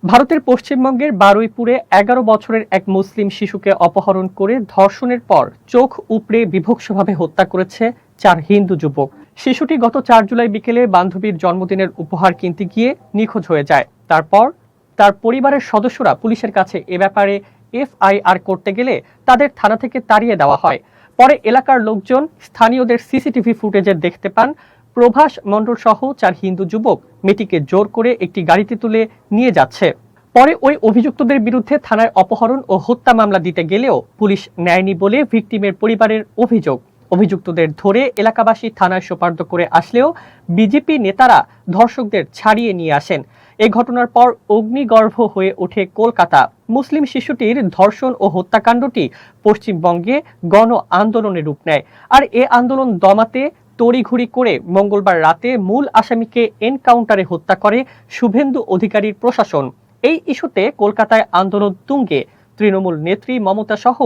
ভারতের পশ্চিমবঙ্গের বারুইপুরে ১১ বছরের এক মুসলিম শিশুকে অপহরণ করে ধর্ষণের পর চোখ উপড়ে বিভৎসভাবে হত্যা করেছে ৪ হিন্দু যুবক। শিশুটি গত ৪ জুলাই বিকেলে বান্ধবীর জন্মদিনের উপহার কিনতে গিয়ে নিখোঁজ হয়ে যায়। তারপর তার পরিবারের সদস্যরা পুলিশের কাছে এ ব্যাপারে এফআইআর করতে গেলে তাদের থানা থেকে তাড়িয়ে দেওয়া হয়। পরে এলাকার লোকজন স্থানীয়দের সিসিটিভি ফুটেজে দেখতে পান প্রভাস মণ্ডল সহ ৪ হিন্দু যুবক মেয়েটিকে জোর করে একটি গাড়িতে তুলে নিয়ে যাচ্ছে। পরে ওই অভিযুক্তদের বিরুদ্ধে থানায় অপহরণ ও হত্যা মামলা দিতে গেলেও পুলিশ নেয়নি বলে ভিকটিমের পরিবারের অভিযোগ। অভিযুক্তদের ধরে এলাকাবাসী থানায় সোপর্দ করে আসলেও বিজেপি নেতারা ধর্ষকদের ছাড়িয়ে নিয়ে আসেন। এ ঘটনার পর অগ্নিগর্ভ হয়ে ওঠে কলকাতা। মুসলিম শিশুটির ধর্ষণ ও হত্যাকাণ্ডটি পশ্চিমবঙ্গে গণ আন্দোলনের রূপ নেয়। আর এ আন্দোলন দমাতে তড়িঘড়ি করে মঙ্গলবার রাতে মূল আসামিকে এনকাউন্টারে হত্যা করে শুভেন্দু অধিকারীর প্রশাসন। এই ইস্যুতে কলকাতায় আন্দোলন তুঙ্গে। তৃণমূল নেত্রী মমতা সহ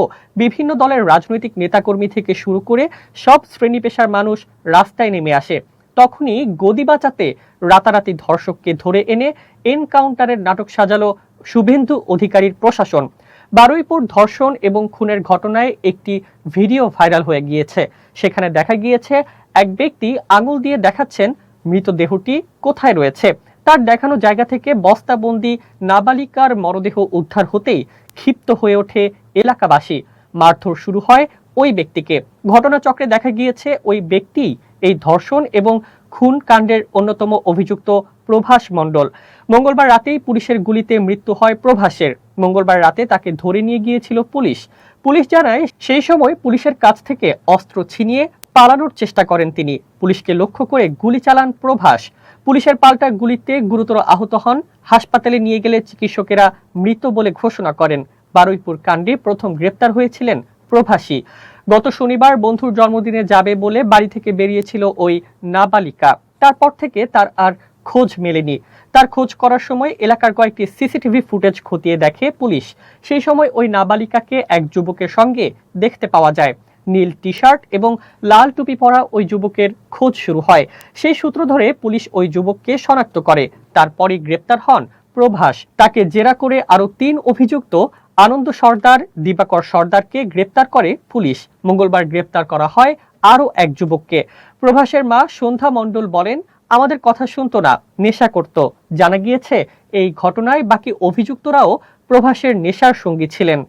বিভিন্ন দলের রাজনৈতিক নেতাকর্মী থেকে শুরু করে সব শ্রেণী পেশার মানুষ রাস্তায় নেমে আসে। তখনই গদি বাঁচাতে রাতারাতি ধর্ষককে ধরে এনে এনকাউন্টারের নাটক সাজালো শুভেন্দু অধিকারীর প্রশাসন। বারুইপুর ধর্ষণ এবং খুনের ঘটনায় একটি ভিডিও ভাইরাল হয়ে গিয়েছে। সেখানে দেখা গিয়েছে এক ব্যক্তি আঙুল দিয়ে দেখাচ্ছেন মৃতদেহটি কোথায় রয়েছে। তার দেখানো জায়গা থেকে বস্তাবন্দি নাবালিকার মরদেহ উদ্ধার হতেই ক্ষিপ্ত হয়ে ওঠে এলাকাবাসী। মারধর শুরু হয় ওই ব্যক্তিকে। ঘটনাচক্রে দেখা গিয়েছে ওই ব্যক্তি এই ধর্ষণ এবং খুন কাণ্ডের অন্যতম অভিযুক্ত প্রভাস মণ্ডল। মঙ্গলবার রাতেই পুলিশের গুলিতে মৃত্যু হয় প্রভাসের। মঙ্গলবার রাতে তাকে ধরে নিয়ে গিয়েছিল পুলিশ। পুলিশ জানায় সেই সময় পুলিশের কাছ থেকে অস্ত্র ছিনিয়ে পালানোর চেষ্টা করেন তিনি। পুলিশকে লক্ষ্য করে গুলি চালান প্রভাস। পুলিশের পাল্টা গুলিতে গুরুতর আহত হন। হাসপাতালে নিয়ে গেলে চিকিৎসকেরা মৃত বলে ঘোষণা করেন। বারুইপুর কাণ্ডে প্রথম গ্রেপ্তার হয়েছিলেন প্রভাসী। গত শনিবার বন্ধুর জন্মদিনে যাবে বলে বাড়ি থেকে বেরিয়েছিল ওই নাবালিকা। তারপর থেকে তার আর খোঁজ মেলেনি। তার খোঁজ করার সময় এলাকার কয়েকটি সিসিটিভি ফুটেজ খতিয়ে দেখে পুলিশ। সেই সময় ওই নাবালিকাকে এক যুবকের সঙ্গে দেখতে পাওয়া যায়। নীল টি শার্ট এবং লাল টুপি পরা ওই যুবকের খোঁজ শুরু হয়। সেই সূত্র ধরে পুলিশ ওই যুবককে শনাক্ত করে। তারপরই গ্রেপ্তার হন প্রভাস। তাকে জেরা করে আরো ৩ অভিযুক্ত আনন্দ সর্দার, দিবাকর সর্দারকে গ্রেপ্তার করে পুলিশ। মঙ্গলবার গ্রেপ্তার করা হয় আরো এক যুবককে। প্রভাসের মা সন্ধ্যা মণ্ডল বলেন, আমাদের কথা শুনতো না, নেশা করত। জানা গিয়েছে এই ঘটনায় বাকি অভিযুক্তরাও প্রভাসের নেশার সঙ্গী ছিলেন।